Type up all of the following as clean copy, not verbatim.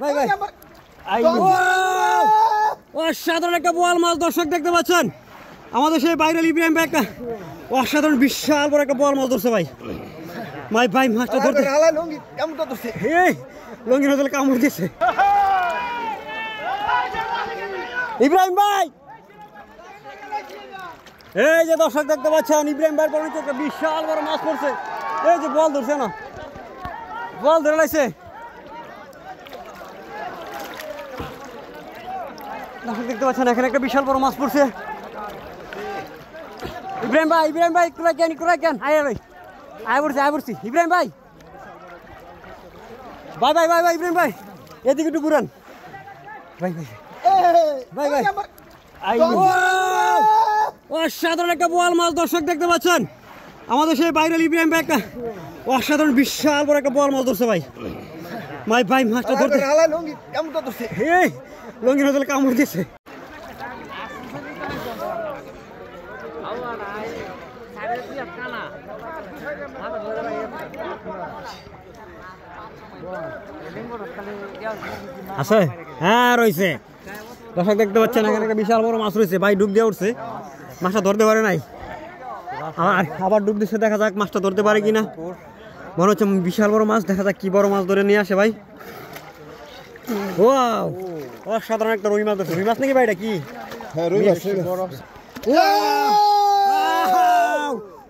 ভাই ভাই অসাধারণ একটা বোয়াল মাছ দর্শক দেখতে পাচ্ছেন। আমাদের সেই ভাইরাল ইব্রাহিম ভাই একটা অসাধারণ বিশাল বড় একটা বোয়াল মাছ ধরছে ভাই। ভাই ভাই মাছটা ধরতে লঙ্গি নজলে কামড় দিচ্ছে ইব্রাহিম ভাই। এই যে দর্শক দেখতে পাচ্ছেন ইব্রাহিম ভাইয়ের পরে একটা বিশাল বড় মাছ পড়ছে। এই যে বল ধরছে না, বল ধরে লাইছে। দর্শক দেখতে পাচ্ছেন এখানে একটা বিশাল বড় মাছ পড়ছে। ইব্রাহিম ভাই একটু কেন আয় পড়ছি ইব্রাহিম ভাই ইব্রাহিম ভাই এদিকে একটু ঘুরান ভাই অসাধারণ একটা বোয়াল মাছ দর্শক দেখতে পাচ্ছেন। আমাদের সেই ভাইরাল ইব্রাহিম ভাই একটা অসাধারণ বিশাল বড় একটা বোয়াল মাছ ধরছে ভাই। ভাই মাছটা ধরতে লঙ্গি নজলে কামড় দিচ্ছে। আছে হ্যাঁ রয়েছে দর্শক দেখতে পাচ্ছেন এখানে একটা বিশাল বড় মাছ রয়েছে। ভাই ডুব দিয়ে উঠছে, মাছটা ধরতে পারে নাই, আবার ডুব দিচ্ছে। দেখা যাক মাছটা ধরতে পারে কিনা। মনে হচ্ছে বিশাল বড় মাছ, দেখা যাক কি বড় মাছ ধরে নিয়ে আসে ভাই। ওয়াও অসাধারণ একটা রুই মাছ ধরছে। রুই মাছ নাকি ভাই এটা কি?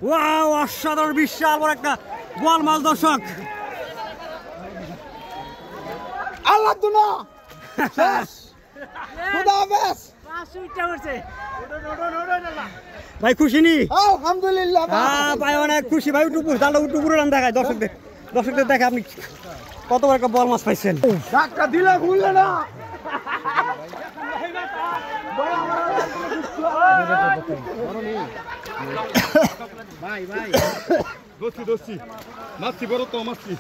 ওয়াও অসাধারণ বিশাল বড় একটা বোয়াল মাছ দর্শক। আল্লাহ দুনা খুদা হাফেজ। ভাই খুশি নি? আলহামদুলিল্লাহ ভাই অনেক খুশি ভাই। টুপুরে রান দেখায় দর্শকদের দেখে আপনি কত বড় একটা বল মাছ পাইছেন। ধাক্কা দিলে খুললে না। ভাই দোস্তি মাছটি বড় তো মাছটি